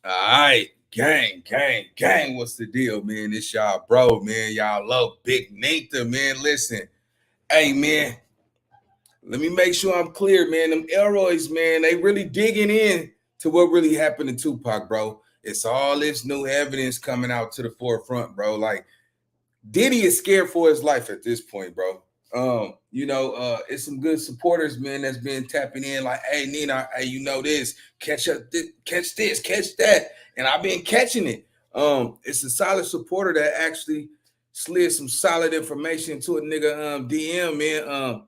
All right, gang. What's the deal, man? It's y'all, bro, man. Y'all love Big Nathan, man. Listen, hey, man. Let me make sure I'm clear, man. Them Elroys, man, they really digging in to what really happened to Tupac, bro. It's all this new evidence coming out to the forefront, bro. Like Diddy is scared for his life at this point, bro. It's some good supporters, man, that's been tapping in, like, hey, Nina, hey, you know this, catch up, catch this, catch that, and I've been catching it. It's a solid supporter that actually slid some solid information to a nigga DM, man.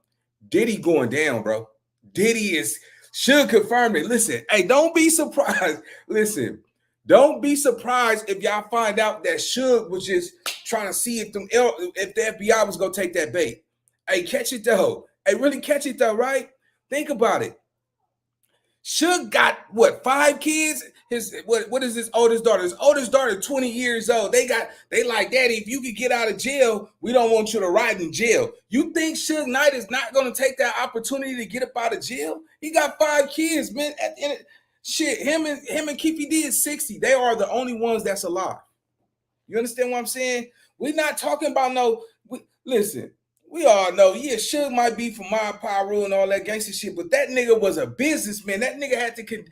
Diddy going down, bro. Diddy is should confirm it. Listen, hey, don't be surprised. Listen, don't be surprised if y'all find out that Suge was just trying to see if if the FBI was gonna take that bait. Hey, catch it though. Hey, really catch it though, right? Think about it. Suge got what, 5 kids? What is his oldest daughter? His oldest daughter, 20 years old. They like, Daddy, if you could get out of jail, we don't want you to ride in jail. You think Suge Knight is not gonna take that opportunity to get up out of jail? He got 5 kids, man. At the end of, shit, him and Keefy D is 60. They are the only ones that's alive. You understand what I'm saying? We're not talking about listen, we all know, yeah, Suge might be from Mob Power Rule and all that gangster shit, but that nigga was a businessman. That nigga had to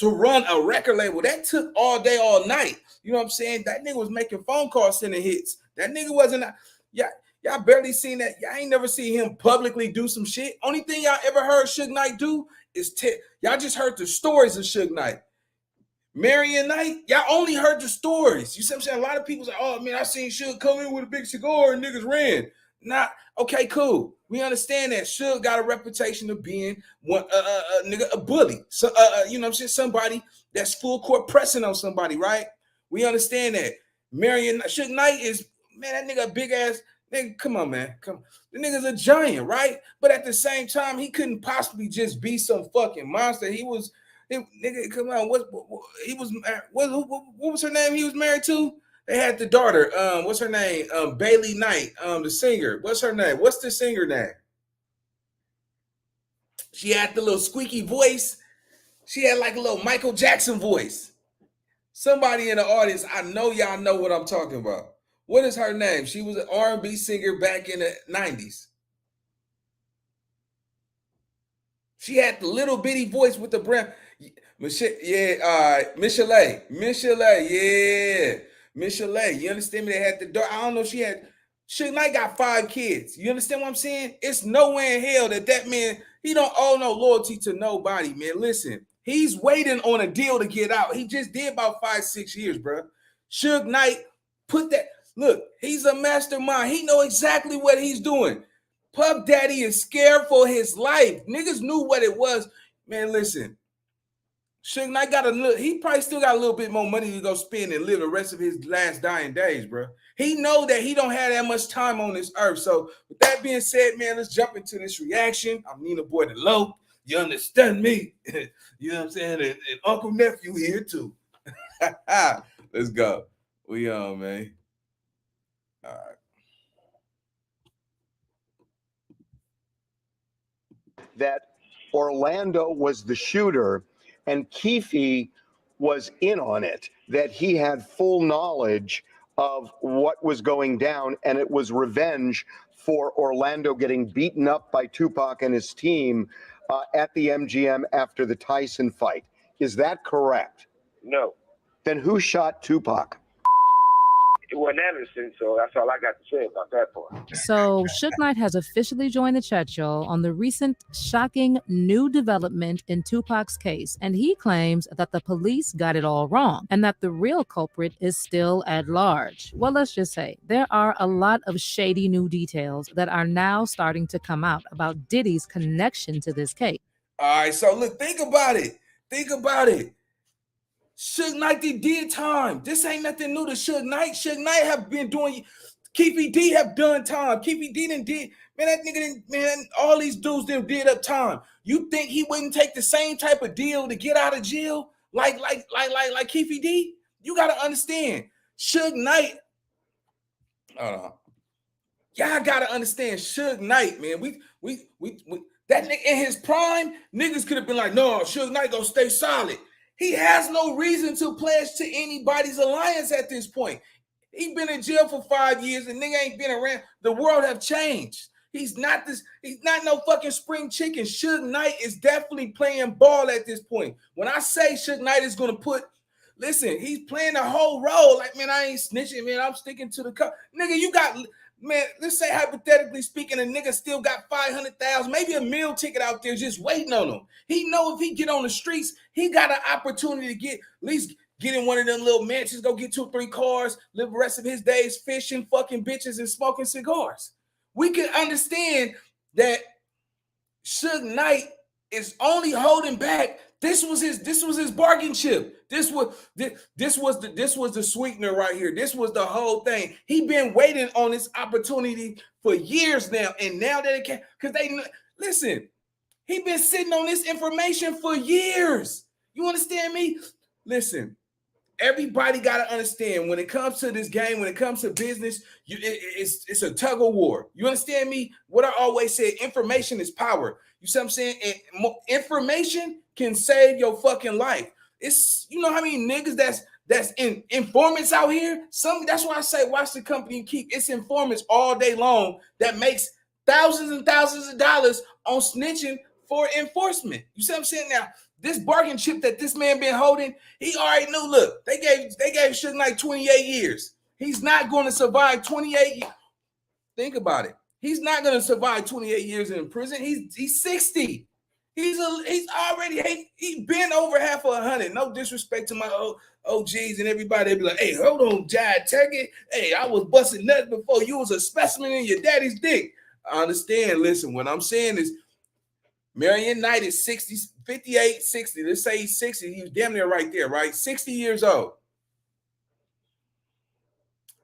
run a record label. That took all day, all night. You know what I'm saying? That nigga was making phone calls, sending hits. That nigga wasn't, y'all barely seen that. Y'all ain't never seen him publicly do some shit. Only thing y'all ever heard Suge Knight do is y'all just heard the stories of Suge Knight. Marion Knight, y'all only heard the stories. You see what I'm saying? A lot of people say, oh man, I seen Suge come in with a big cigar and niggas ran. Not okay, cool. We understand that Suge got a reputation of being a bully. So you know what I'm saying? Somebody that's full court pressing on somebody, right? We understand that. Suge Knight is, man, that nigga big ass nigga. Come on, man. Come on. The nigga's a giant, right? But at the same time, he couldn't possibly just be some fucking monster. He was. Nigga, come on. What was her name? He was married to. They had the daughter. What's her name? Bailey Knight. The singer. What's her name? What's the singer name? She had the little squeaky voice. She had like a little Michael Jackson voice. Somebody in the audience, I know y'all know what I'm talking about. What is her name? She was an R&B singer back in the 90s. She had the little bitty voice with the brown. Michelle, yeah, Michelle, yeah, Michelle. You understand me? They had the daughter. I don't know. She had. Suge Knight got 5 kids. You understand what I'm saying? It's nowhere in hell that man, he don't owe no loyalty to nobody, man. Listen, he's waiting on a deal to get out. He just did about 5-6 years, bro. Suge Knight put that. Look, he's a mastermind. He know exactly what he's doing. Puff Daddy is scared for his life. Niggas knew what it was. Man, listen. Suge Knight he probably still got a little bit more money to go spend and live the rest of his last dying days, bro. He know that he don't have that much time on this earth. So with that being said, man, let's jump into this reaction. I'm NINABOY the Low. You understand me? You know what I'm saying? And Uncle Nephew here too. Let's go. We on, man. All right. That Orlando was the shooter and Keefe was in on it, that he had full knowledge of what was going down, and it was revenge for Orlando getting beaten up by Tupac and his team at the MGM after the Tyson fight. Is that correct? No. Then who shot Tupac? It wasn't Anderson, so that's all I got to say about that part. So, Suge Knight has officially joined the chat, y'all, on the recent shocking new development in Tupac's case, and he claims that the police got it all wrong and that the real culprit is still at large. Well, let's just say there are a lot of shady new details that are now starting to come out about Diddy's connection to this case. All right, so look, think about it. Suge Knight did time. This ain't nothing new to Suge Knight. Suge Knight have been doing. Keefy D have done time. Keefy D did. Man, that nigga didn't. Man, all these dudes did up time. You think he wouldn't take the same type of deal to get out of jail like Keefy D? You gotta understand, Suge Knight. Hold on. Y'all gotta understand, Suge Knight, man. We that nigga in his prime, niggas could have been like, no, Suge Knight gonna stay solid. He has no reason to pledge to anybody's alliance at this point. He been in jail for 5 years and nigga ain't been around. The world have changed. He's not no fucking spring chicken. Suge Knight is definitely playing ball at this point. When I say Suge Knight is gonna listen, he's playing the whole role. Like, man, I ain't snitching, man. I'm sticking to the cup. Nigga, you got, man, let's say hypothetically speaking, a nigga still got 500,000, maybe a meal ticket out there just waiting on him. He know if he get on the streets, he got an opportunity to get, at least get in one of them little mansions, go get 2 or 3 cars, live the rest of his days fishing, fucking bitches, and smoking cigars. We can understand that Suge Knight is only holding back. This was his bargain chip. This was the sweetener right here. This was the whole thing. He been waiting on this opportunity for years now, and now that it can, because listen, he been sitting on this information for years. You understand me? Listen. Everybody got to understand when it comes to this game, when it comes to business, it's a tug of war. You understand me? What I always say, information is power. You see what I'm saying? And information can save your fucking life. It's, you know how many niggas that's in informants out here? That's why I say watch the company and keep its informants all day long that makes thousands and thousands of dollars on snitching for enforcement. You see what I'm saying? Now, this bargain chip that this man been holding, he already knew. Look, they gave Suge Knight 28 years. He's not going to survive 28 years. Think about it. He's not going to survive 28 years in prison. He's 60. He's been over half of 100. No disrespect to my OGs and everybody. They be like, hey, hold on, Jad, take it. Hey, I was busting nuts before you was a specimen in your daddy's dick. I understand. Listen, what I'm saying is, Marion Knight is 60, 58, 60. Let's say he's 60. He's damn near right there, right? 60 years old.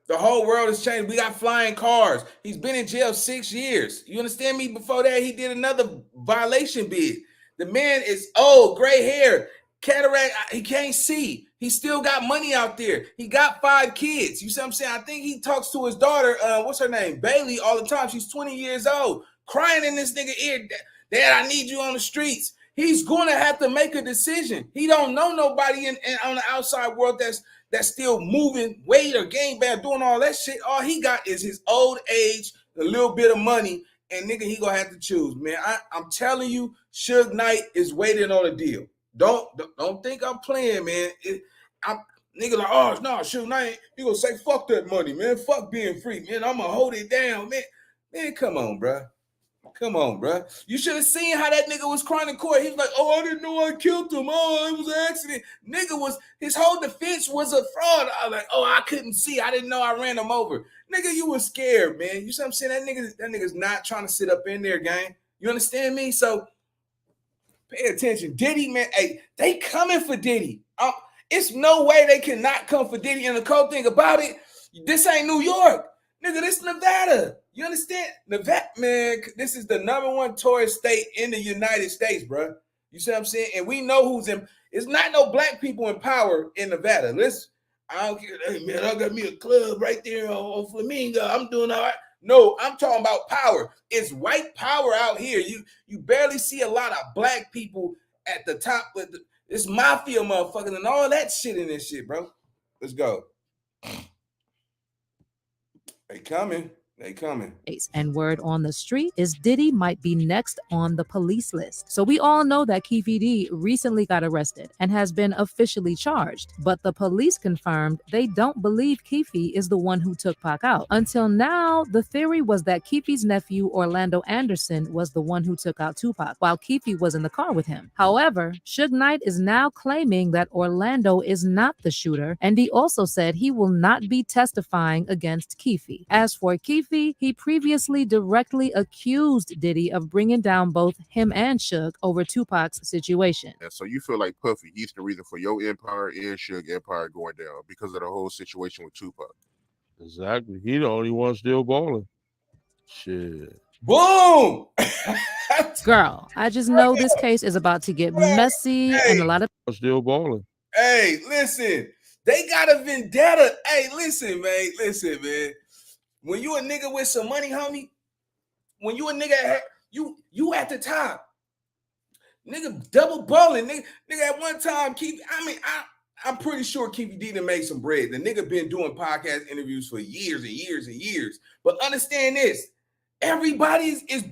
The whole world has changed. We got flying cars. He's been in jail 6 years. You understand me? Before that, he did another violation bid. The man is old, gray hair, cataract. He can't see. He still got money out there. He got 5 kids. You see what I'm saying? I think he talks to his daughter, what's her name? Bailey, all the time. She's 20 years old, crying in this nigga ear. Dad, I need you on the streets. He's going to have to make a decision. He don't know nobody on the outside world that's still moving weight or game bad, doing all that shit. All he got is his old age, a little bit of money, and nigga, he gonna have to choose, man. I'm telling you, Suge Knight is waiting on a deal. Don't think I'm playing, man. Nigga like, oh no, Suge Knight, he gonna say fuck that money, man. Fuck being free, man. I'm gonna hold it down, man. Man, come on, bro. Come on, bro. You should have seen how that nigga was crying in court. He was like, oh, I didn't know I killed him. Oh, it was an accident. Nigga his whole defense was a fraud. I was like, oh, I couldn't see. I didn't know I ran him over. Nigga, you was scared, man. You see what I'm saying? That nigga's not trying to sit up in there, gang. You understand me? So pay attention. Diddy, man, hey, they coming for Diddy. It's no way they cannot come for Diddy. And the cool thing about it, this ain't New York. Nigga, this is Nevada. You understand? Nevada, man, this is the #1 tourist state in the United States, bro. You see what I'm saying? And we know who's in. It's not no black people in power in Nevada. Listen, I don't care. Hey, man, I got me a club right there on Flamingo. I'm doing all right. No, I'm talking about power. It's white power out here. You barely see a lot of black people at the top. It's mafia motherfuckers and all that shit in this shit, bro. Let's go. They coming. They coming. And word on the street is Diddy might be next on the police list. So we all know that Keefe D recently got arrested and has been officially charged. But the police confirmed they don't believe Keefe is the one who took Pac out. Until now, the theory was that Keefe's nephew Orlando Anderson was the one who took out Tupac, while Keefe was in the car with him. However, Suge Knight is now claiming that Orlando is not the shooter, and he also said he will not be testifying against Keefe. As for Keefe, he previously directly accused Diddy of bringing down both him and Suge over Tupac's situation. And so you feel like Puffy, he's the reason for your empire and Suge empire going down because of the whole situation with Tupac. Exactly. He the only one still balling. Shit. Boom! Girl, I just know this case is about to get messy and a lot of still balling. Hey, listen. They got a vendetta. Hey, listen, man. Listen, man. When you a nigga with some money, homie, when you a nigga, you at the top. Nigga double balling. Nigga at one time, I'm pretty sure Keefy D done made some bread. The nigga been doing podcast interviews for years and years and years. But understand this, everybody is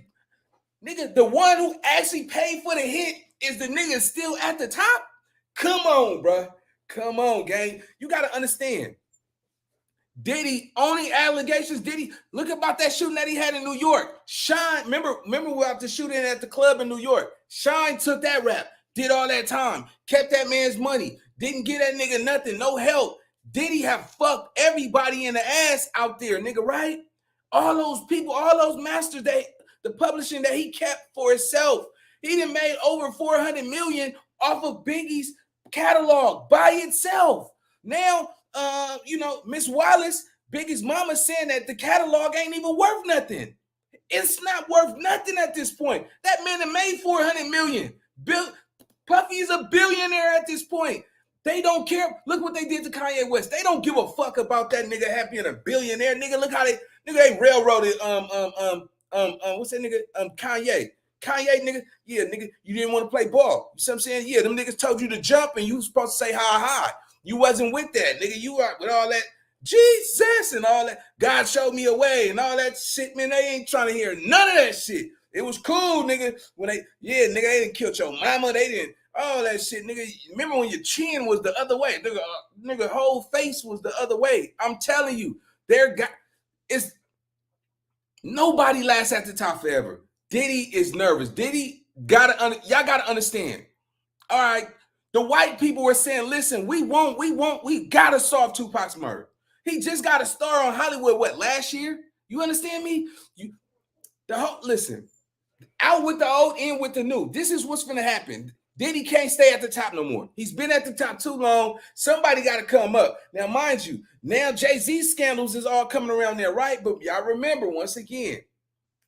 nigga, the one who actually paid for the hit is the nigga still at the top. Come on, bro. Come on, gang. You got to understand. Diddy, only allegations. Diddy, look about that shooting that he had in New York. Shine, remember about the shooting at the club in New York. Shine took that rap, did all that time, kept that man's money, didn't get that nigga nothing, no help. Diddy have fucked everybody in the ass out there, nigga, right? All those people, all those masters, the publishing that he kept for himself. He done made over 400 million off of Biggie's catalog by itself. Now, Miss Wallace, Biggie's mama, saying that the catalog ain't even worth nothing. It's not worth nothing at this point. That man that made 400 million. Puffy is a billionaire at this point. They don't care. Look what they did to Kanye West. They don't give a fuck about that nigga being a billionaire. Nigga, look how they railroaded what's that nigga? Kanye. Kanye, nigga, yeah, nigga, you didn't want to play ball. You see what I'm saying? Yeah, them niggas told you to jump and you was supposed to say hi. You wasn't with that, nigga. You are with all that Jesus and all that. God showed me a way and all that shit, man. They ain't trying to hear none of that shit. It was cool, nigga. When they didn't kill your mama. They didn't all that shit, nigga. Remember when your chin was the other way, nigga, whole face was the other way. I'm telling you, it's nobody lasts at the top forever. Diddy is nervous. Diddy y'all gotta understand. All right. The white people were saying, listen, we gotta solve Tupac's murder. He just got a star on Hollywood, last year? You understand me? Listen, out with the old, in with the new. This is what's gonna happen. Diddy can't stay at the top no more. He's been at the top too long. Somebody gotta come up. Now, mind you, now Jay-Z's scandals is all coming around there, right? But y'all remember, once again,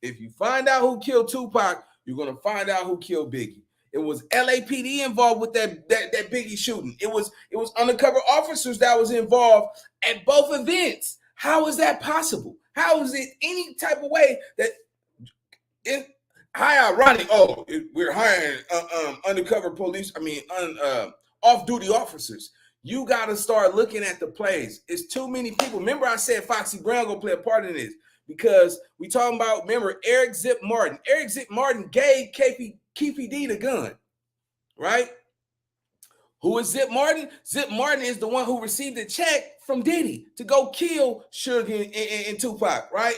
if you find out who killed Tupac, you're gonna find out who killed Biggie. It was LAPD involved with that Biggie shooting. It was undercover officers that was involved at both events. How is that possible? How is it any type of way that how ironic? Oh, we're hiring undercover police. Off-duty officers. You got to start looking at the plays. It's too many people. Remember, I said Foxy Brown gonna play a part in this because we talking about. Remember, Eric Zip Martin. Eric Zip Martin gave Keefy D the gun, right? Who is Zip Martin? Zip Martin is the one who received a check from Diddy to go kill Suge and Tupac, right?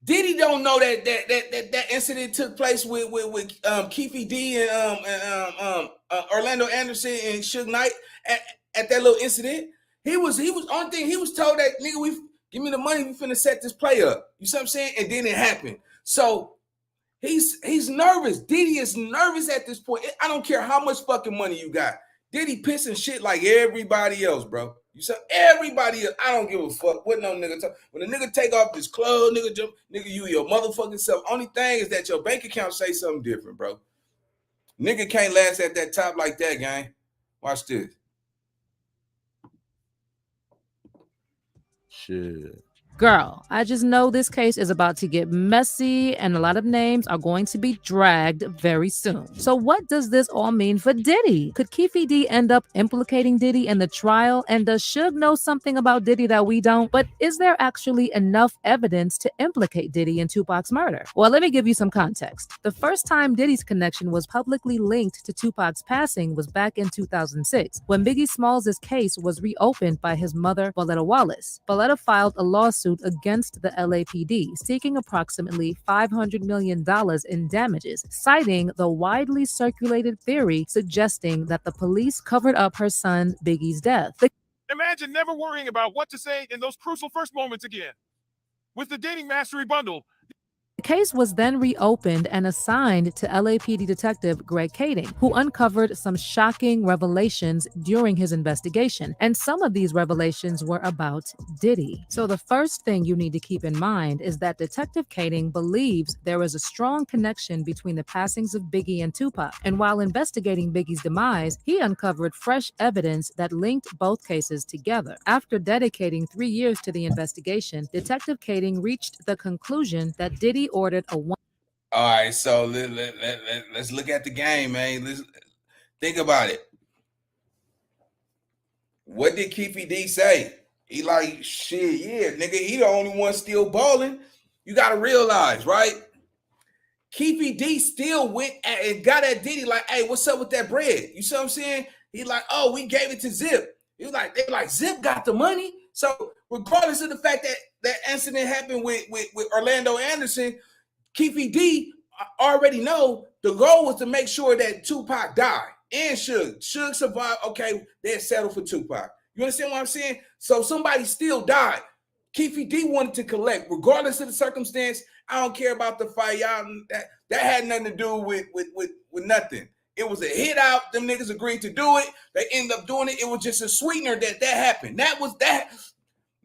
Diddy don't know that incident took place with Keefy D and Orlando Anderson and Suge Knight at that little incident. He was only thing he was told that nigga, give me the money, we finna set this play up. You see what I'm saying? And then it happened. So he's nervous. Diddy is nervous at this point. I don't care how much fucking money you got. Diddy pissing shit like everybody else, bro. You said everybody else. I don't give a fuck what no nigga talk. When a nigga take off his clothes, nigga, you your motherfucking self. Only thing is that your bank account say something different, bro. Nigga can't last at that top like that, gang. Watch this. Shit. Girl, I just know this case is about to get messy and a lot of names are going to be dragged very soon. So what does this all mean for Diddy? Could Keefy D end up implicating Diddy in the trial? And does Suge know something about Diddy that we don't? But is there actually enough evidence to implicate Diddy in Tupac's murder? Well, let me give you some context. The first time Diddy's connection was publicly linked to Tupac's passing was back in 2006, when Biggie Smalls' case was reopened by his mother, Voletta Wallace. Voletta filed a lawsuit against the LAPD, seeking approximately $500 million in damages, citing the widely circulated theory suggesting that the police covered up her son Biggie's death. Imagine never worrying about what to say in those crucial first moments again. With the Dating Mastery Bundle, The case was then reopened and assigned to LAPD detective Greg Kading, who uncovered some shocking revelations during his investigation. And some of these revelations were about Diddy. So the first thing you need to keep in mind is that Detective Kading believes there is a strong connection between the passings of Biggie and Tupac. And while investigating Biggie's demise, he uncovered fresh evidence that linked both cases together. After dedicating 3 years to the investigation, Detective Kading reached the conclusion that Diddy ordered a All right, so let's look at the game, man. Let's think about it. What did Keefy D say? He like, shit, yeah, nigga, he the only one still balling. You got to realize, right? Keefy D still went and got at Diddy like, hey, what's up with that bread? You see what I'm saying? He like, oh, we gave it to Zip. He was like, they like, Zip got the money. So regardless of the fact that that incident happened with Orlando Anderson, Keefy D already know the goal was to make sure that Tupac died and Suge survived. Okay, they're settled for Tupac. You understand what I'm saying? So somebody still died. Keefy D wanted to collect, regardless of the circumstance. I don't care about the fight. Y'all, that had nothing to do with nothing. It was a hit out. Them niggas agreed to do it. They ended up doing it. It was just a sweetener that happened. That was that.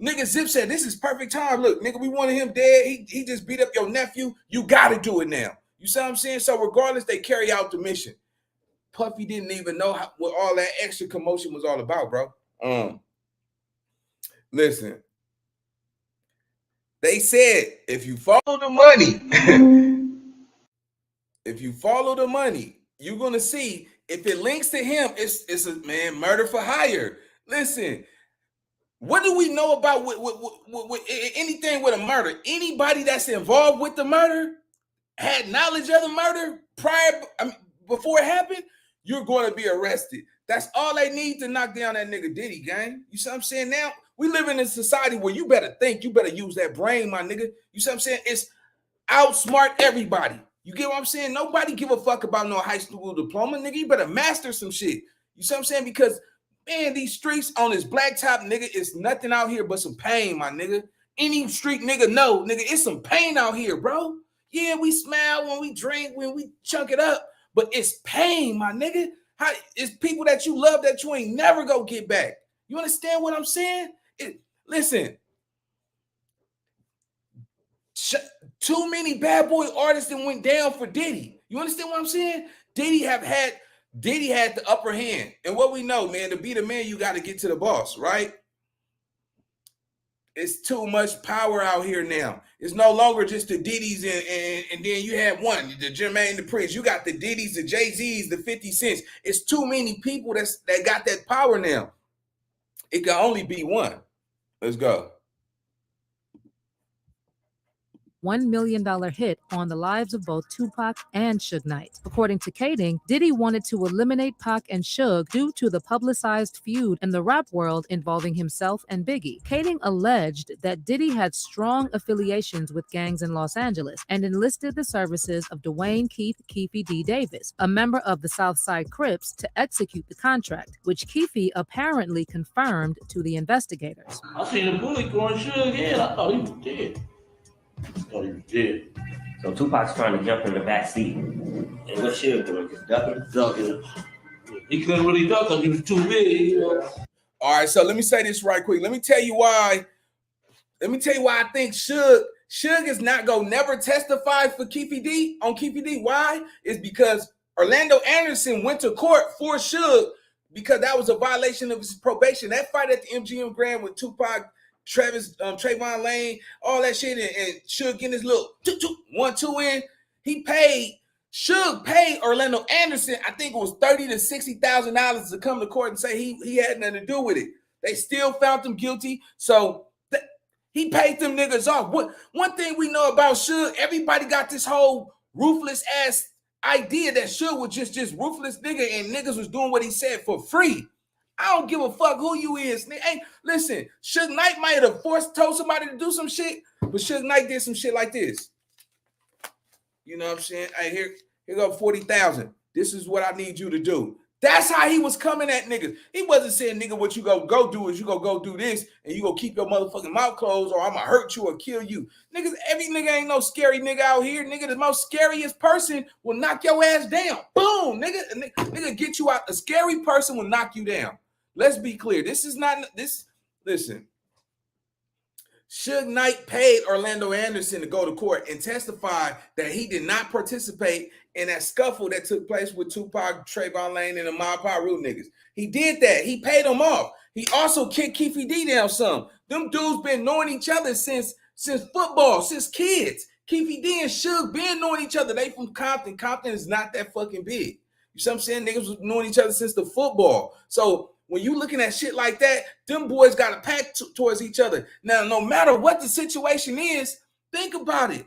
Nigga Zip said, this is perfect time. Look, nigga, we wanted him dead. He just beat up your nephew. You got to do it now. You see what I'm saying? So regardless, they carry out the mission. Puffy didn't even know what all that extra commotion was all about, bro. Listen. They said, if you follow the money, you're going to see if it links to him, it's a man murder for hire. Listen, what do we know about with anything with a murder? Anybody that's involved with the murder had knowledge of the murder before it happened, you're going to be arrested. That's all they need to knock down that nigga Diddy, gang. You see what I'm saying? Now, we live in a society where you better think, you better use that brain, my nigga. You see what I'm saying? It's outsmart everybody. You get what I'm saying? Nobody give a fuck about no high school diploma, nigga. You better master some shit. You see what I'm saying? Because, man, these streets on this blacktop, nigga, it's nothing out here but some pain, my nigga. Any street nigga know, nigga, it's some pain out here, bro. Yeah, we smile when we drink, when we chunk it up, but it's pain, my nigga. It's people that you love that you ain't never go get back. You understand what I'm saying? Listen, too many bad boy artists that went down for Diddy. You understand what I'm saying? Diddy had the upper hand. And what we know, man, to be the man, you got to get to the boss, right? It's too much power out here now. It's no longer just the Diddys and then you have one, the Jermaine the Prince. You got the Diddys, the Jay-Z's, the 50 Cents. It's too many people that got that power now. It can only be one. Let's go. $1 million hit on the lives of both Tupac and Suge Knight. According to Kading, Diddy wanted to eliminate Pac and Suge due to the publicized feud in the rap world involving himself and Biggie. Kading alleged that Diddy had strong affiliations with gangs in Los Angeles and enlisted the services of Dwayne Keefy D. Davis, a member of the Southside Crips, to execute the contract, which Keefy apparently confirmed to the investigators. I seen a bullet going Suge head. I thought he was dead. Oh, he was dead. So Tupac's trying to jump in the back seat. And what Suge doing? Just ducking? Ducking. He couldn't really duck because he was too big, you know. All right, so let me say this right quick. Let me tell you why I think Suge is not going to never testify for Keefy D on Keefy D. Why? Is because Orlando Anderson went to court for Suge because that was a violation of his probation. That fight at the MGM Grand with Tupac, Trayvon Lane, all that shit, and Suge getting his little 1-2 in. Suge paid Orlando Anderson, I think it was $30,000 to $60,000 to come to court and say he had nothing to do with it. They still found him guilty, so he paid them niggas off. One thing we know about Suge, everybody got this whole ruthless ass idea that Suge was just ruthless nigga and niggas was doing what he said for free. I don't give a fuck who you is. Hey, listen, Suge Knight might have told somebody to do some shit, but Suge Knight did some shit like this. You know what I'm saying? Hey, here go 40,000. This is what I need you to do. That's how he was coming at niggas. He wasn't saying, nigga, what you go do is you go do this and you go keep your motherfucking mouth closed or I'm gonna hurt you or kill you. Niggas, every nigga ain't no scary nigga out here. Nigga, the most scariest person will knock your ass down. Boom, nigga get you out. A scary person will knock you down. Let's be clear. This is not this. Listen, Suge Knight paid Orlando Anderson to go to court and testify that he did not participate in that scuffle that took place with Tupac, Trayvon Lane, and the Mob Piru niggas. He did that. He paid them off. He also kicked Keefy D down some. Them dudes been knowing each other since football, since kids. Keefy D and Suge been knowing each other. They from Compton. Compton is not that fucking big. You see what I'm saying? Niggas was knowing each other since the football. So when you looking at shit like that, them boys got a pack towards each other. Now, no matter what the situation is, think about it.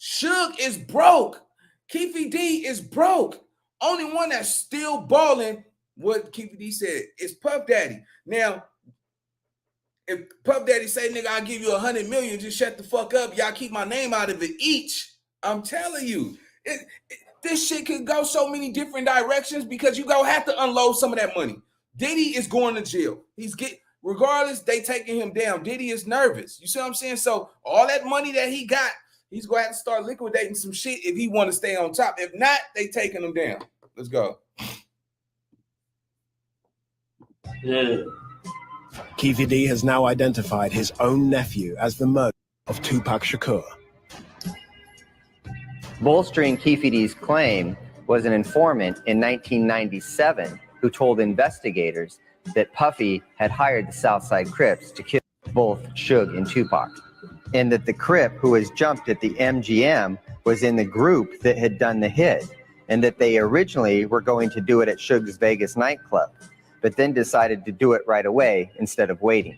Suge is broke. Keefy D is broke. Only one that's still balling, what Keefy D said, is Puff Daddy. Now, if Puff Daddy say, nigga, I'll give you 100 million, just shut the fuck up. Y'all keep my name out of it each. I'm telling you, this shit could go so many different directions because you gonna have to unload some of that money. Diddy is going to jail. Regardless, they taking him down. Diddy is nervous. You see what I'm saying? So all that money that he got, he's gonna have to start liquidating some shit if he want to stay on top. If not, they taking him down. Let's go. Yeah. Keefy D has now identified his own nephew as the murderer of Tupac Shakur. Bolstering Keefy D's claim was an informant in 1997 who told investigators that Puffy had hired the Southside Crips to kill both Suge and Tupac, and that the Crip who was jumped at the MGM was in the group that had done the hit, and that they originally were going to do it at Suge's Vegas nightclub, but then decided to do it right away instead of waiting.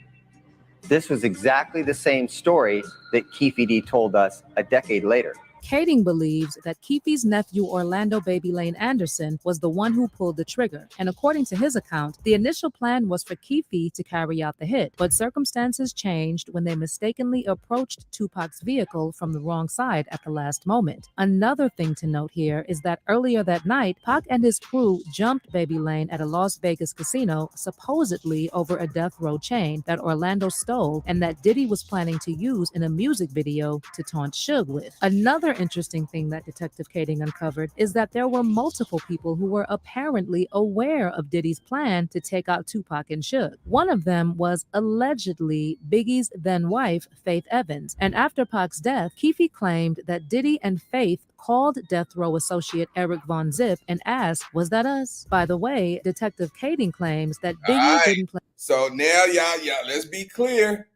This was exactly the same story that Keefy D told us a decade later. Kading believes that Keefy's nephew Orlando Baby Lane Anderson was the one who pulled the trigger, and according to his account, the initial plan was for Keefy to carry out the hit, but circumstances changed when they mistakenly approached Tupac's vehicle from the wrong side at the last moment. Another thing to note here is that earlier that night, Pac and his crew jumped Baby Lane at a Las Vegas casino, supposedly over a death row chain that Orlando stole and that Diddy was planning to use in a music video to taunt Suge with. Another interesting thing that Detective Kading uncovered is that there were multiple people who were apparently aware of Diddy's plan to take out Tupac and Suge. One of them was allegedly Biggie's then-wife, Faith Evans, and after Pac's death, Keefy claimed that Diddy and Faith called death row associate Eric Von Zip and asked, was that us? By the way, Detective Kading claims that Biggie didn't play. So now, y'all, let's be clear.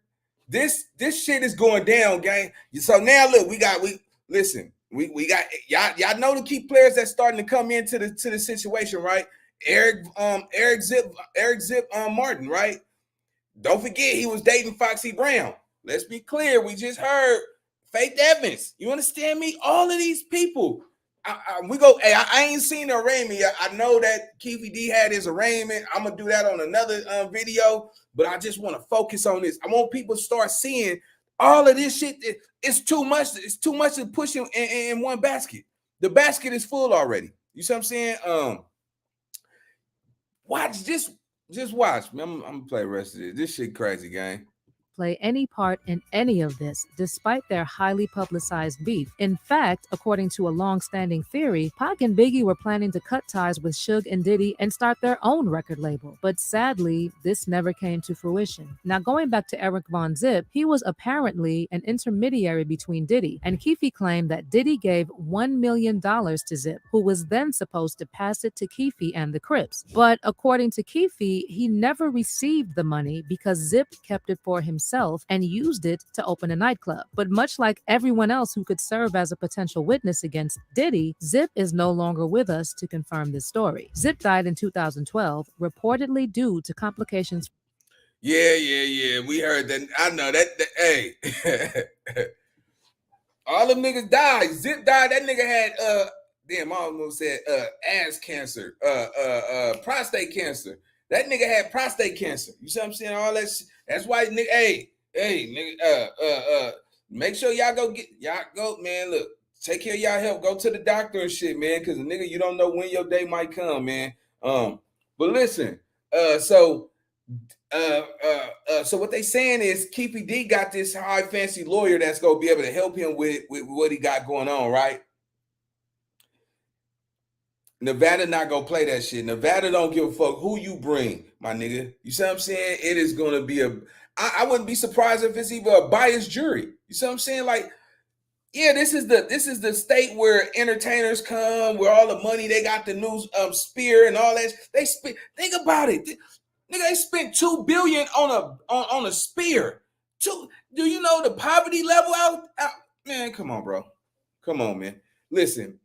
This shit is going down, gang. So now look, we got y'all know the key players that's starting to come into the situation, right? Eric Zip Martin, right? Don't forget he was dating Foxy Brown. Let's be clear. We just heard Faith Evans. You understand me? All of these people. I ain't seen the arraignment yet. I know that Keefy D had his arraignment. I'm gonna do that on another video, but I just want to focus on this. I want people to start seeing all of this shit. It's too much. It's too much to push in one basket. The basket is full already. You see what I'm saying? Watch, just watch. Man, I'm gonna play the rest of this. This shit crazy, gang. Play any part in any of this, despite their highly publicized beef. In fact, according to a long-standing theory, Pac and Biggie were planning to cut ties with Suge and Diddy and start their own record label. But sadly, this never came to fruition. Now, going back to Eric Von Zip, he was apparently an intermediary between Diddy, and Keefy claimed that Diddy gave $1 million to Zip, who was then supposed to pass it to Keefy and the Crips. But according to Keefy, he never received the money because Zip kept it for himself and used it to open a nightclub. But much like everyone else who could serve as a potential witness against Diddy, Zip is no longer with us to confirm this story. Zip died in 2012, reportedly due to complications. Yeah. We heard that. I know that hey. All them niggas died. Zip died. That nigga had damn, I almost said ass cancer, prostate cancer. That nigga had prostate cancer. You see what I'm saying? All that shit. That's why, nigga, hey, nigga, make sure y'all go, man. Look, take care of y'all health. Go to the doctor and shit, man, because nigga, you don't know when your day might come, man. But listen, so what they saying is Keefy D got this high fancy lawyer that's gonna be able to help him with what he got going on, right? Nevada not gonna play that shit. Nevada don't give a fuck who you bring, my nigga. You see what I'm saying? It is gonna be I wouldn't be surprised if it's even a biased jury. You see what I'm saying? Like, yeah, this is the state where entertainers come, where all the money they got the new spear and all that. They spent. Think about it, nigga. They spent $2 billion on a spear. Do you know the poverty level out? Man, come on, bro. Come on, man. Listen,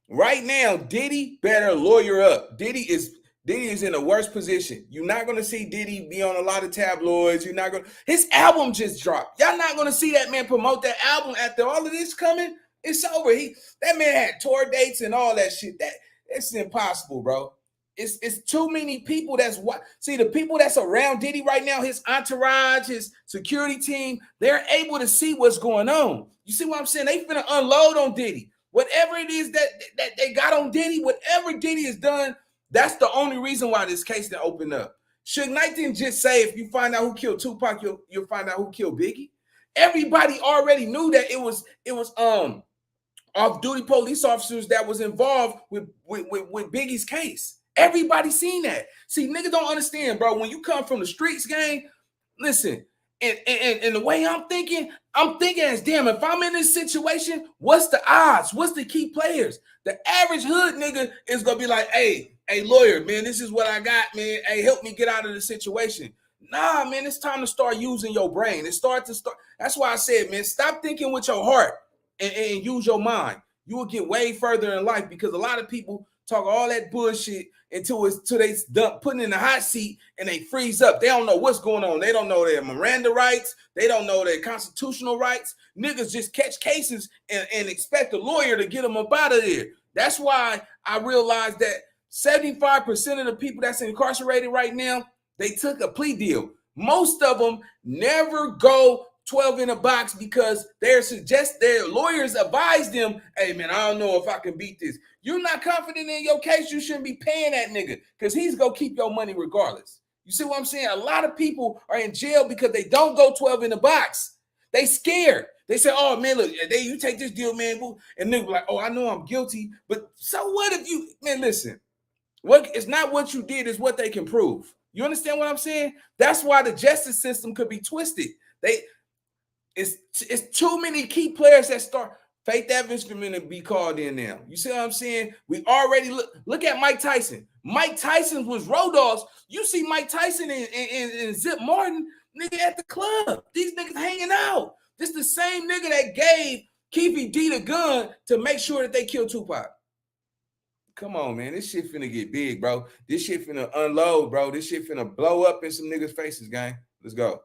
right now, Diddy better lawyer up. Diddy is in a worse position. You're not gonna see Diddy be on a lot of tabloids. You're not gonna. His album just dropped. Y'all not gonna see that man promote that album after all of this coming. It's over. That man had tour dates and all that shit. It's impossible, bro. It's too many people that's what. See, the people that's around Diddy right now, his entourage, his security team, they're able to see what's going on. You see what I'm saying? They finna unload on Diddy. Whatever it is that they got on Diddy, whatever Diddy has done, that's the only reason why this case didn't open up. Suge Knight didn't just say if you find out who killed Tupac, you'll find out who killed Biggie. Everybody already knew that it was off-duty police officers that was involved with Biggie's case. Everybody seen that. See, niggas don't understand, bro. When you come from the streets, gang, listen, and the way I'm thinking as, damn, if I'm in this situation, what's the odds? What's the key players? The average hood nigga is gonna be like, hey, lawyer, man, this is what I got, man. Hey, help me get out of the situation. Nah, man, it's time to start using your brain. That's why I said, man, stop thinking with your heart and use your mind. You will get way further in life, because a lot of people talk all that bullshit until they done putting in the hot seat and they freeze up. They don't know what's going on. They don't know their Miranda rights. They don't know their constitutional rights. Niggas just catch cases and expect a lawyer to get them up out of there. That's why I realized that 75% of the people that's incarcerated right now, they took a plea deal. Most of them never go 12 in a box because their lawyers advise them, hey, man, I don't know if I can beat this. You're not confident in your case, you shouldn't be paying that nigga, because he's going to keep your money regardless. You see what I'm saying? A lot of people are in jail because they don't go 12 in a box. They scared. They say, oh, man, look, you take this deal, man. And nigga be like, oh, I know I'm guilty. But so what if you, man, listen. It's not what you did, it's what they can prove. You understand what I'm saying? That's why the justice system could be twisted. It's too many key players that start. Faith Evans for me to be called in now. You see what I'm saying? We already look at Mike Tyson. Mike Tyson was road dogs. You see Mike Tyson and Zip Martin, nigga, at the club. These niggas hanging out. This the same nigga that gave Keefe D the gun to make sure that they killed Tupac. Come on, man. This shit finna get big, bro. This shit finna unload, bro. This shit finna blow up in some niggas' faces, gang. Let's go.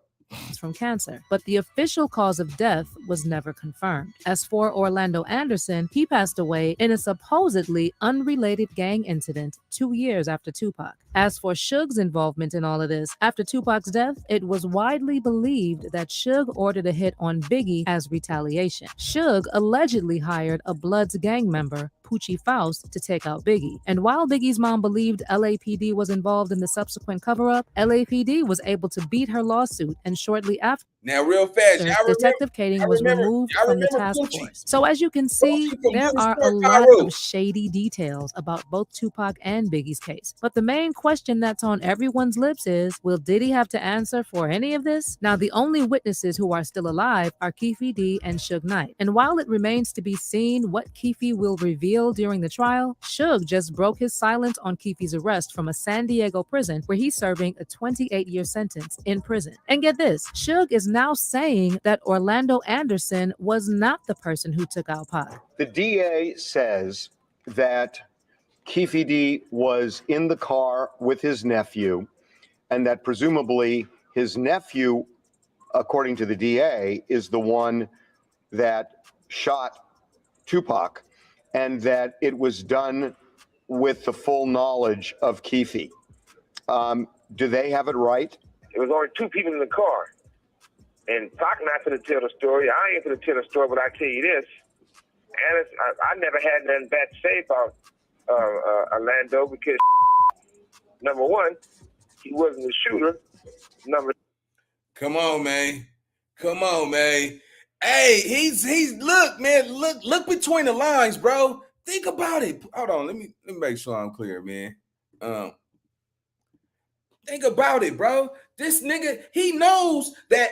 From cancer, but the official cause of death was never confirmed. As for Orlando Anderson, he passed away in a supposedly unrelated gang incident 2 years after Tupac. As for Suge's involvement in all of this, after Tupac's death, it was widely believed that Suge ordered a hit on Biggie as retaliation. Suge allegedly hired a Bloods gang member, Poochie Faust, to take out Biggie. And while Biggie's mom believed LAPD was involved in the subsequent cover-up, LAPD was able to beat her lawsuit, and shortly after, now, real fast, Detective Kading was removed from the task force. So as you can see, there are a lot of shady details about both Tupac and Biggie's case. But the main question that's on everyone's lips is, will Diddy have to answer for any of this? Now, the only witnesses who are still alive are Keefe D and Suge Knight. And while it remains to be seen what Keefe will reveal during the trial, Suge just broke his silence on Keefe's arrest from a San Diego prison where he's serving a 28-year sentence in prison. And get this, Suge is now saying that Orlando Anderson was not the person who took out Pac. The DA says that Keefe D was in the car with his nephew, and that presumably his nephew, according to the DA, is the one that shot Tupac, and that it was done with the full knowledge of Keefe. Do they have it right? There was only two people in the car. And Pac not going to tell the story. I ain't going to tell the story, but I tell you this. And I never had nothing bad to say about Orlando, because number one, he wasn't the shooter. Come on, man. Come on, man. Hey, he's look, man. Look between the lines, bro. Think about it. Hold on. Let me make sure I'm clear, man. Think about it, bro. This nigga, he knows that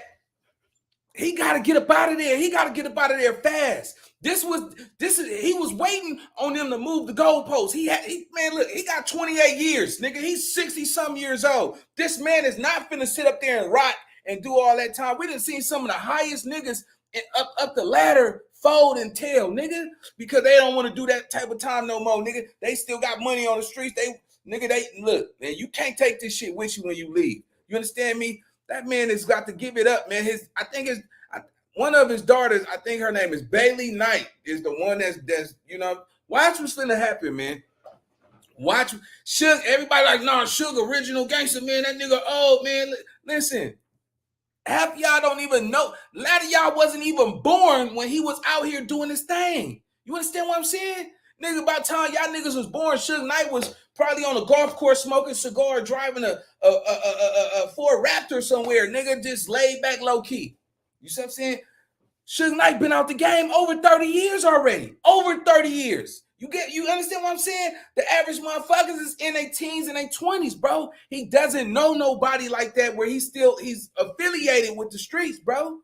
he got to get up out of there. He got to get up out of there fast. He was waiting on them to move the goalposts. Man, look, he got 28 years, nigga. He's 60-some years old. This man is not finna sit up there and rot and do all that time. We done seen some of the highest niggas up the ladder fold and tell, nigga, because they don't want to do that type of time no more, nigga. They still got money on the streets. They look, man, you can't take this shit with you when you leave. You understand me? That man has got to give it up, man. One of his daughters, I think her name is Bailey Knight, is the one that's watch what's finna happen, man. Watch Suge. Everybody like, nah, Suge, original gangster, man. That nigga old, man. Listen, half y'all don't even know. A lot of y'all wasn't even born when he was out here doing his thing. You understand what I'm saying? Nigga, by the time y'all niggas was born, Suge Knight was probably on a golf course smoking cigar, driving a Ford Raptor somewhere. Nigga, just laid back low key. You see what I'm saying? Suge Knight been out the game over 30 years already. Over 30 years. You understand what I'm saying? The average motherfuckers is in their teens and their 20s, bro. He doesn't know nobody like that where he's affiliated with the streets, bro.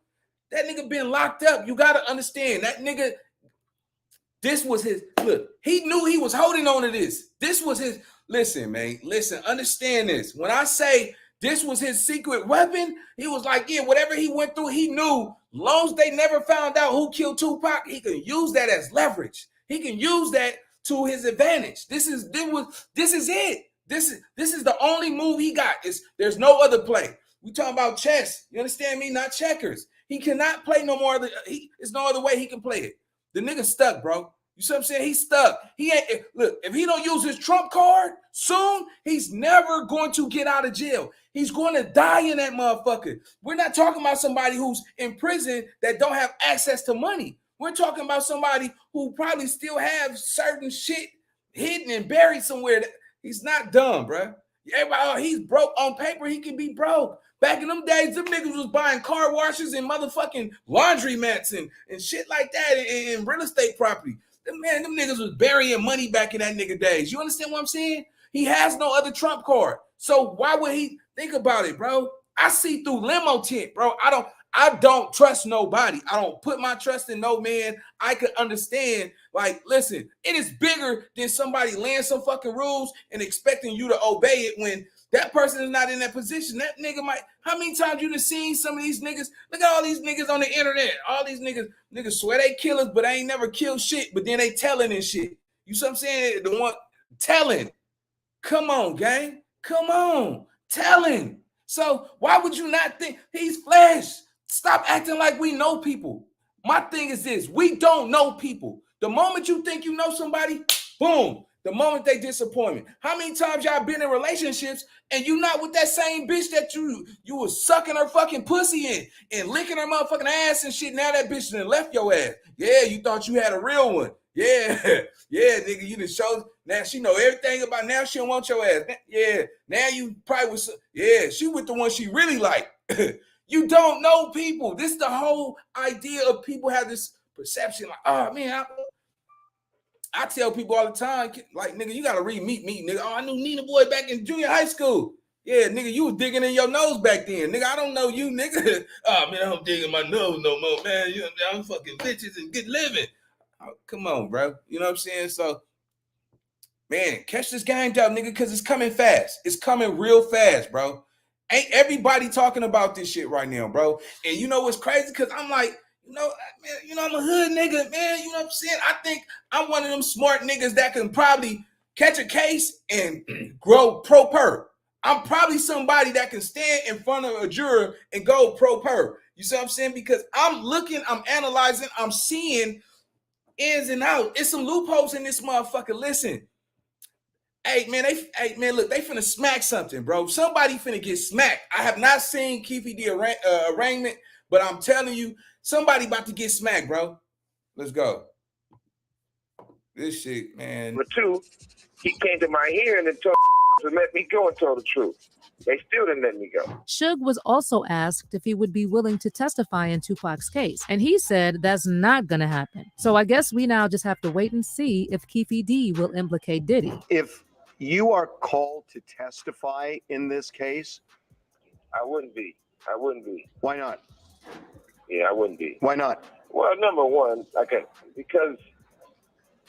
That nigga been locked up. You gotta understand that nigga. This was his look. He knew he was holding on to this. This was his. Listen, man. Listen. Understand this. When I say this was his secret weapon, he was like, yeah, whatever he went through, he knew. Long as they never found out who killed Tupac, he can use that as leverage. He can use that to his advantage. This is it. This is the only move he got. There's no other play. We talking about chess. You understand me? Not checkers. He cannot play no more. There's no other way he can play it. The nigga stuck, bro. You see what I'm saying? He's stuck. He ain't look. If he don't use his trump card soon, he's never going to get out of jail. He's going to die in that motherfucker. We're not talking about somebody who's in prison that don't have access to money. We're talking about somebody who probably still have certain shit hidden and buried somewhere. He's not dumb, bro. Everybody, he's broke on paper. He can be broke. Back in them days, them niggas was buying car washes and motherfucking laundry mats and shit like that in real estate property. Them niggas was burying money back in that nigga days. You understand what I'm saying? He has no other trump card. So why would he think about it, bro? I see through limo tent, bro. I don't trust nobody. I don't put my trust in no man. I could understand, like, listen, it is bigger than somebody laying some fucking rules and expecting you to obey it when that person is not in that position. That nigga might, how many times you done seen some of these niggas? Look at all these niggas on the internet. All these niggas swear they killers, but they ain't never killed shit, but then they telling and shit. You see what I'm saying? The one telling. Come on, gang. Come on. Telling. So why would you not think he's flesh? Stop acting like we know people. My thing is this. We don't know people. The moment you think you know somebody, boom. The moment they disappoint me. How many times y'all been in relationships and you not with that same bitch that you was sucking her fucking pussy in and licking her motherfucking ass and shit. Now that bitch done left your ass. Yeah, you thought you had a real one. Yeah, nigga, you done showed. Now she know everything about. Now she don't want your ass. Yeah, now you probably was. Yeah, she with the one she really like. You don't know people. This is the whole idea of people have this perception like, oh man, I tell people all the time, like, nigga, you gotta read Meet Me, nigga. Oh, I knew NINABOY back in junior high school. Yeah, nigga, you was digging in your nose back then. Nigga, I don't know you, nigga. Oh, man, I'm digging my nose no more, man. You know, I'm fucking bitches and good living. Oh, come on, bro. You know what I'm saying? So, man, catch this game down, nigga, because it's coming fast. It's coming real fast, bro. Ain't everybody talking about this shit right now, bro? And you know what's crazy? Because I'm like, man, I'm a hood nigga, man. You know what I'm saying? I think I'm one of them smart niggas that can probably catch a case and grow pro per. I'm probably somebody that can stand in front of a juror and go pro per. You see what I'm saying? Because I'm looking, I'm analyzing, I'm seeing ins and outs. It's some loopholes in this motherfucker. Listen. Hey man, look, they finna smack something, bro. Somebody finna get smacked. I have not seen Keefe D arraignment, but I'm telling you, somebody about to get smacked, bro. Let's go. This shit, man. Number two, he came to my hearing and told to let me go and tell the truth. They still didn't let me go. Suge was also asked if he would be willing to testify in Tupac's case, and he said that's not going to happen. So I guess we now just have to wait and see if Keefe D will implicate Diddy. If you are called to testify in this case, I wouldn't be. Why not? Yeah, I wouldn't be. Why not? Well, number one, because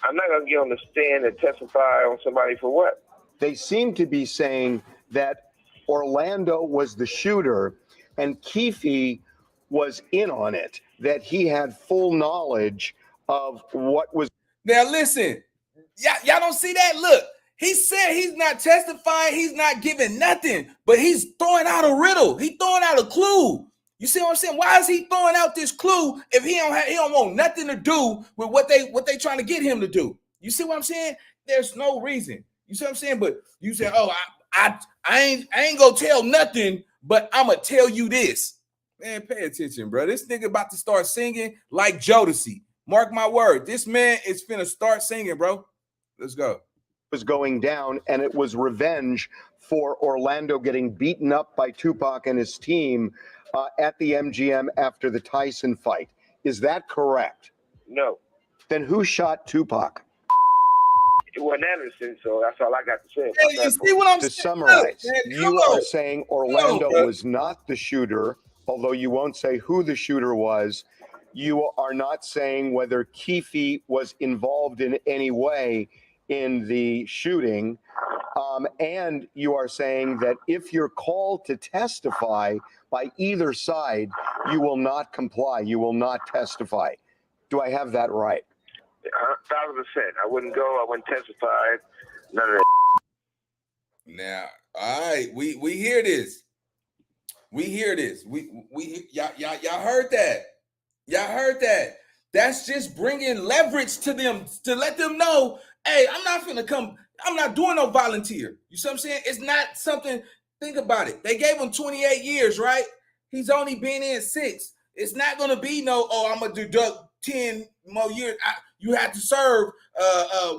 I'm not going to get on the stand and testify on somebody for what? They seem to be saying that Orlando was the shooter and Keefe was in on it, that he had full knowledge of what was. Now listen, y'all don't see that? Look, he said he's not testifying, he's not giving nothing, but he's throwing out a riddle. He's throwing out a clue. You see what I'm saying? Why is he throwing out this clue if he don't want nothing to do with what they trying to get him to do? You see what I'm saying? There's no reason. You see what I'm saying? But you say, oh, I ain't gonna tell nothing, but I'm gonna tell you this. Man, pay attention, bro. This nigga about to start singing like Jodeci. Mark my word. This man is finna start singing, bro. Let's go. Was going down, and it was revenge for Orlando getting beaten up by Tupac and his team at the MGM after the Tyson fight. Is that correct? No. Then who shot Tupac? It wasn't Anderson, so that's all I got to say. Hey, you see what I'm To saying? summarize, Man, you are saying Orlando was not the shooter, although you won't say who the shooter was. You are not saying whether Keefe was involved in any way in the shooting. And you are saying that if you're called to testify by either side, you will not comply. You will not testify. Do I have that right? 1,000%. I wouldn't go. I wouldn't testify. None of that. Now, all right, we hear this. We hear this. Y'all heard that. Y'all heard that. That's just bringing leverage to them to let them know, hey, I'm not finna come. I'm not doing no volunteer. You see what I'm saying? It's not something. Think about it. They gave him 28 years, right? He's only been in 6. It's not gonna be no, oh, I'm gonna deduct 10 more years. You have to serve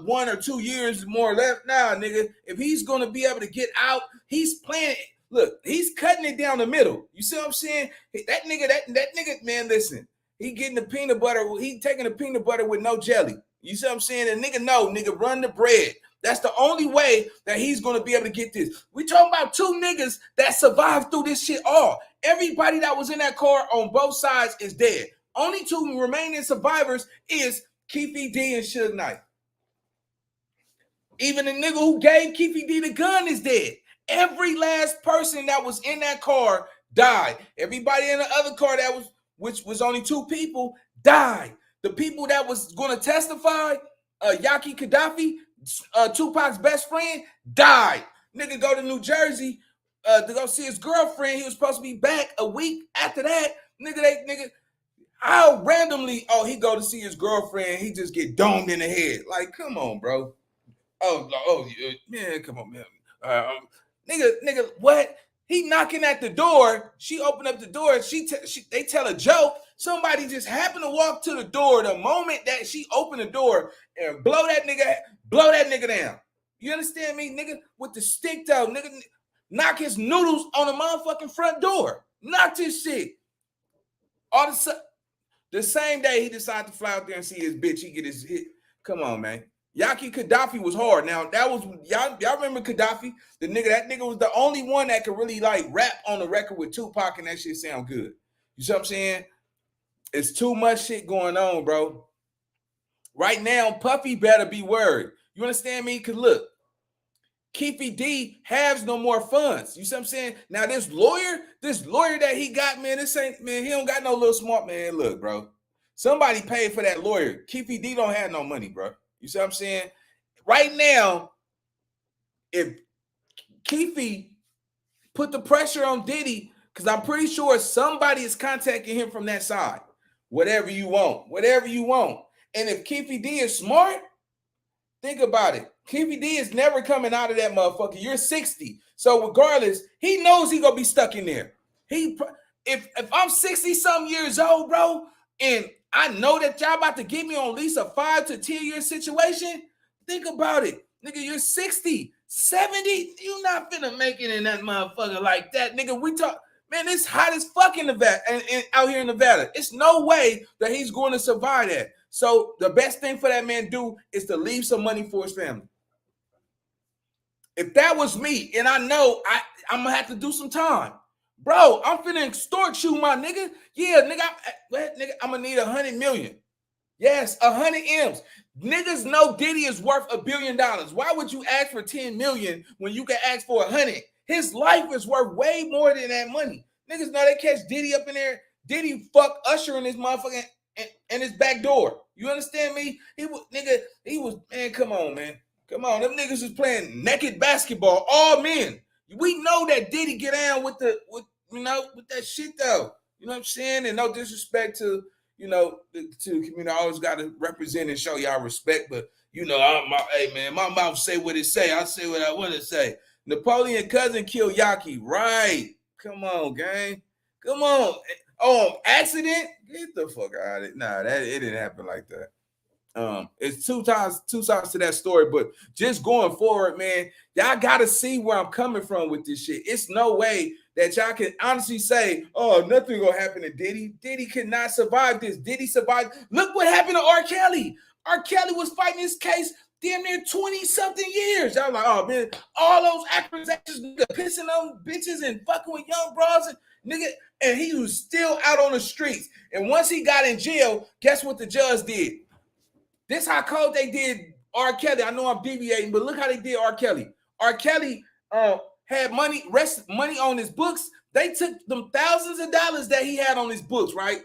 1 or 2 years more left. Nah, nigga. If he's gonna be able to get out, he's playing. Look, he's cutting it down the middle. You see what I'm saying? That nigga, man, listen. He getting the peanut butter. He taking the peanut butter with no jelly. You see what I'm saying? And nigga, run the bread. That's the only way that he's going to be able to get this. We talking about 2 niggas that survived through this shit all. Everybody that was in that car on both sides is dead. Only 2 remaining survivors is Keefe D and Suge Knight. Even the nigga who gave Keefe D the gun is dead. Every last person that was in that car died. Everybody in the other car which was only 2 people, died. The people that was going to testify, Yaki Gaddafi, Tupac's best friend, died. Nigga go to New Jersey to go see his girlfriend. He was supposed to be back a week after that. How randomly, he go to see his girlfriend, he just get domed in the head. Like, come on, bro. Man, come on, man. Nigga, what? He knocking at the door. She opened up the door. They tell a joke. Somebody just happened to walk to the door the moment that she opened the door and blow that nigga down. You understand me, nigga? With the stick though, nigga, knock his noodles on the motherfucking front door. Knocked his shit. All the same day he decided to fly out there and see his bitch. He get his hit. Come on, man. Yaki Gaddafi was hard. Now that was y'all remember Gaddafi? That nigga was the only one that could really like rap on the record with Tupac, and that shit sound good. You see what I'm saying? It's too much shit going on, bro. Right now, Puffy better be worried. You understand me? Cause look, Keefe D has no more funds. You see what I'm saying? Now this lawyer that he got, man, he don't got no little smart man. Look, bro, somebody paid for that lawyer. Keefe D don't have no money, bro. You see what I'm saying? Right now, if Keefe put the pressure on Diddy, because I'm pretty sure somebody is contacting him from that side. Whatever you want. And if Keefe D is smart, think about it. Keefe D is never coming out of that motherfucker. You're 60. So regardless, he knows he gonna be stuck in there. If I'm 60-something years old, bro, and I know that y'all about to get me on at least a 5 to 10 year situation. Think about it. Nigga, you're 60, 70. You not finna make it in that motherfucker like that. Nigga, we talk, man, it's hot as fuck in Nevada and out here in Nevada. It's no way that he's going to survive that. So the best thing for that man to do is to leave some money for his family. If that was me, and I know I'm gonna have to do some time. Bro, I'm finna extort you, my nigga. Yeah, nigga, I'm gonna need 100 million. Yes, 100 M's. Niggas know Diddy is worth $1 billion. Why would you ask for 10 million when you can ask for 100? His life is worth way more than that money. Niggas know they catch Diddy up in there. Diddy fuck Usher in his motherfucking in his back door. You understand me? He was man, come on, man. Come on. Them niggas was playing naked basketball, all men. We know that Diddy get down with that shit though. You know what I'm saying? And no disrespect to, to the community. I always gotta represent and show y'all respect, but hey man, my mouth say what it say. I say what I want to say. Napoleon cousin killed Yaki. Right. Come on, gang. Come on. Oh, accident? Get the fuck out of it. Nah, it didn't happen like that. It's two sides to that story, but just going forward, man, y'all gotta see where I'm coming from with this shit. It's no way that y'all can honestly say, oh, nothing gonna happen to Diddy. Diddy could not survive this. Diddy survived. Look what happened to R. Kelly. R. Kelly was fighting this case damn near 20-something years. Y'all like, oh man, all those accusations, nigga, pissing on bitches and fucking with young bros and nigga, and he was still out on the streets. And once he got in jail, guess what the judge did? This how cold they did R. Kelly. I know I'm deviating, but look how they did R. Kelly. R. Kelly had money on his books. They took them thousands of dollars that he had on his books, right?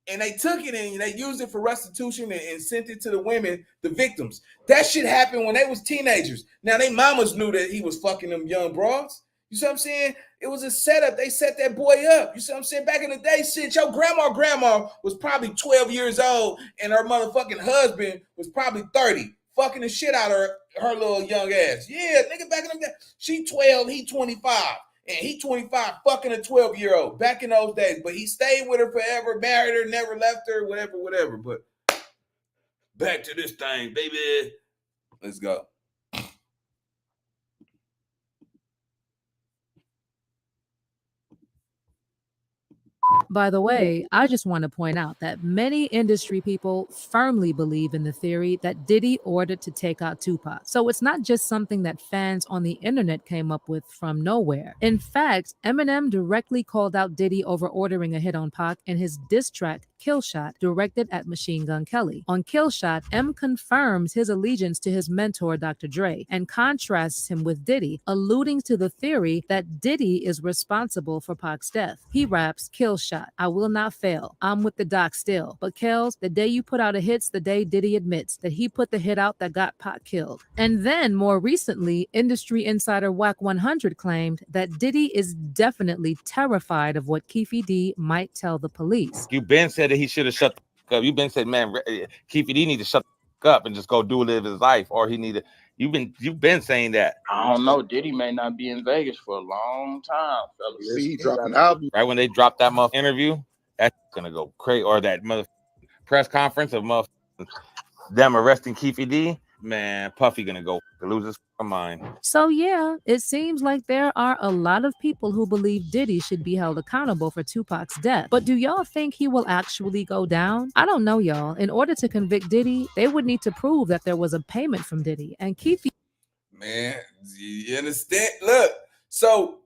And they took it and they used it for restitution and sent it to the women, the victims. That shit happened when they was teenagers. Now, they mamas knew that he was fucking them young bras. You see what I'm saying? It was a setup. They set that boy up. You see what I'm saying? Back in the day, shit, your grandma was probably 12 years old and her motherfucking husband was probably 30, fucking the shit out of her little young ass. Yeah, nigga, back in the day, she 12, he 25. And he 25 fucking a 12-year-old back in those days. But he stayed with her forever, married her, never left her, whatever. But back to this thing, baby. Let's go. By the way, I just want to point out that many industry people firmly believe in the theory that Diddy ordered to take out Tupac. So it's not just something that fans on the internet came up with from nowhere. In fact, Eminem directly called out Diddy over ordering a hit on Pac in his diss track, Kill Shot, directed at Machine Gun Kelly. On Kill Shot, M confirms his allegiance to his mentor, Dr. Dre, and contrasts him with Diddy, alluding to the theory that Diddy is responsible for Pac's death. He raps, Kill Shot, I will not fail. I'm with the doc still. But Kells, the day you put out a hit's the day Diddy admits that he put the hit out that got Pac killed. And then, more recently, industry insider Wack 100 claimed that Diddy is definitely terrified of what Keefe D might tell the police. You been said that he should have shut the fuck up. You been said, man, Keefe D need to shut the fuck up and just go live his life, or he need to. You've been saying that. I don't know. Diddy may not be in Vegas for a long time, fellas. See, he dropped an album. Right when they dropped that motherfucking interview, that's gonna go crazy. Or that mother press conference of them arresting Keefe D. Man, Puffy gonna go lose his mind. So yeah, it seems like there are a lot of people who believe Diddy should be held accountable for Tupac's death. But do y'all think he will actually go down? I don't know, y'all. In order to convict Diddy, they would need to prove that there was a payment from Diddy. And Keefe... Man, you understand? Look, so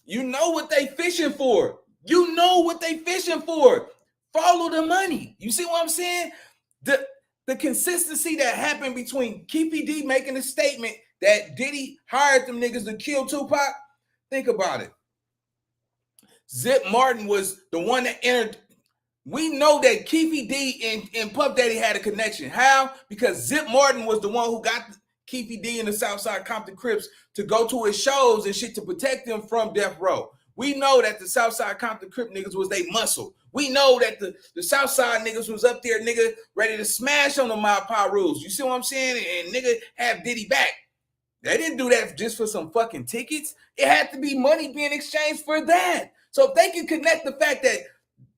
you know what they fishing for. You know what they fishing for. Follow the money. You see what I'm saying? The consistency that happened between Keefe D making a statement that Diddy hired them niggas to kill Tupac. Think about it. Zip Martin was the one that entered. We know that Keefe D and Puff Daddy had a connection. How? Because Zip Martin was the one who got Keefe D and the Southside Compton Crips to go to his shows and shit to protect them from death row. We know that the Southside Compton Crip niggas was they muscle. We know that the Southside niggas was up there, nigga, ready to smash on the Mob Power rules. You see what I'm saying? And nigga have Diddy back. They didn't do that just for some fucking tickets. It had to be money being exchanged for that. So if they can connect the fact that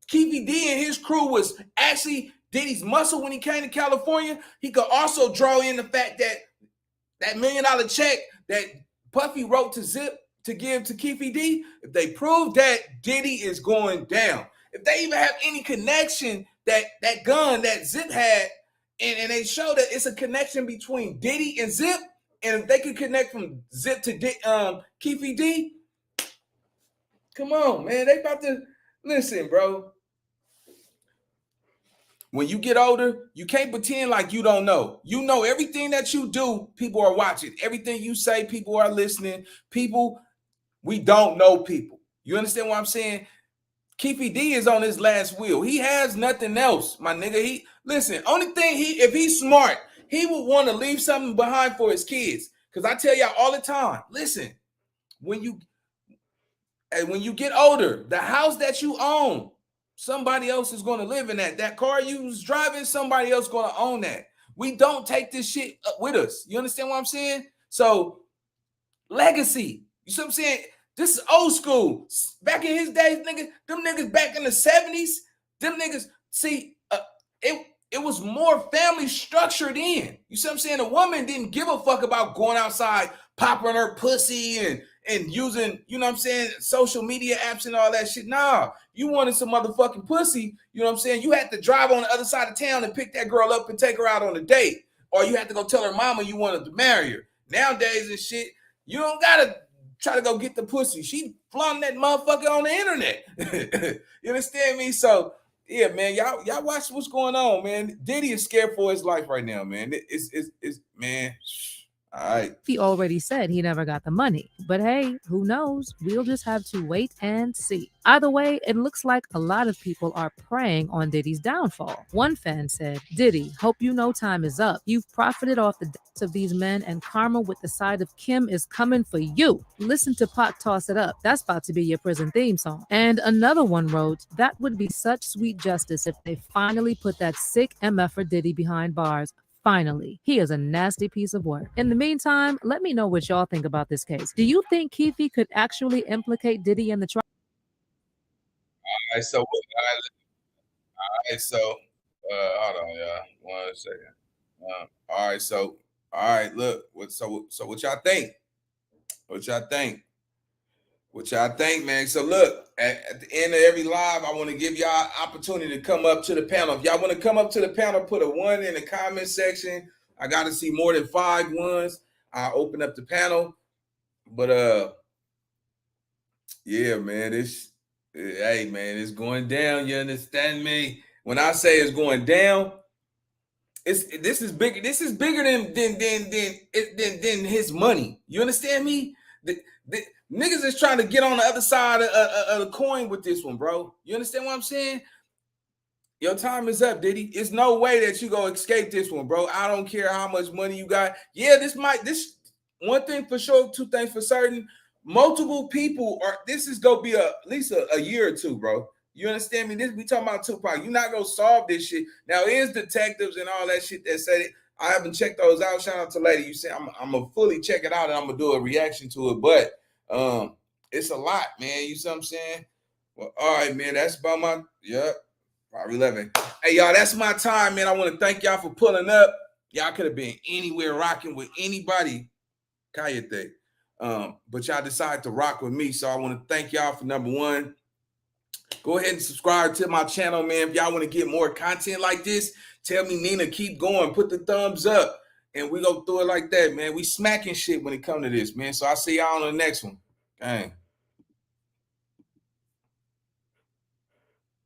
Keefe D and his crew was actually Diddy's muscle when he came to California, he could also draw in the fact that that $1 million check that Puffy wrote to Zip to give to Keefe D, if they prove that Diddy is going down, if they even have any connection that gun that Zip had, and they show that it's a connection between Diddy and Zip, and if they could connect from Zip to Keefe D, come on, man. They about to listen, bro. When you get older, you can't pretend like you don't know. You know everything that you do, people are watching. Everything you say, people are listening. We don't know people. You understand what I'm saying? Keefy D is on his last wheel. He has nothing else, my nigga. Listen, only thing if he's smart, he would want to leave something behind for his kids. Because I tell y'all all the time, listen, when you get older, the house that you own, somebody else is going to live in that. That car you was driving, somebody else going to own that. We don't take this shit with us. You understand what I'm saying? So, legacy. You see what I'm saying? This is old school. Back in his days, them niggas back in the 70s, them niggas, see, it was more family structured in. You see what I'm saying? The woman didn't give a fuck about going outside, popping her pussy and using, you know what I'm saying, social media apps and all that shit. Nah, you wanted some motherfucking pussy, you know what I'm saying? You had to drive on the other side of town and pick that girl up and take her out on a date. Or you had to go tell her mama you wanted to marry her. Nowadays and shit, you don't gotta try to go get the pussy. She flaunting that motherfucker on the internet. You understand me? So yeah, man, y'all watch what's going on, man. Diddy is scared for his life right now, man. It's man. All right. He already said he never got the money. But hey, who knows? We'll just have to wait and see. Either way, it looks like a lot of people are preying on Diddy's downfall. One fan said, Diddy, hope you know time is up. You've profited off the deaths of these men, and karma with the side of Kim is coming for you. Listen to Pac Toss It Up. That's about to be your prison theme song. And another one wrote, that would be such sweet justice if they finally put that sick MF-er Diddy behind bars. Finally, he is a nasty piece of work. In the meantime, let me know what y'all think about this case. Do you think Keefe could actually implicate Diddy in the trial? All right, so hold on, y'all. 1 second. All right, look. So what y'all think? What y'all think, man? So look, at the end of every live, I want to give y'all opportunity to come up to the panel. If y'all want to come up to the panel, put a 1 in the comment section. I got to see more than 5 1s. I'll open up the panel. But yeah, man, it's going down. You understand me? When I say it's going down, this is bigger. This is bigger than his money. You understand me? The niggas is trying to get on the other side of the coin with this one, bro. You understand what I'm saying? Your time is up, Diddy. It's no way that you gonna escape this one, bro. I don't care how much money you got. Yeah, this one thing for sure, 2 things for certain. Multiple people this is gonna be at least a year or 2, bro. You understand me? We talking about Tupac. You're not gonna solve this shit. Now, is detectives and all that shit that said it. I haven't checked those out. Shout out to Lady. You say I'm gonna fully check it out and I'm gonna do a reaction to it. But it's a lot, man. You see what I'm saying? Well, all right, man. That's about my 511. Hey, y'all, that's my time, man. I want to thank y'all for pulling up. Y'all could have been anywhere rocking with anybody. Kayate. But y'all decided to rock with me. So I want to thank y'all for number 1. Go ahead and subscribe to my channel, man. If y'all want to get more content like this, tell me, Nina, keep going. Put the thumbs up. And we go through it like that, man. We smacking shit when it comes to this, man. So I'll see y'all on the next one. Dang.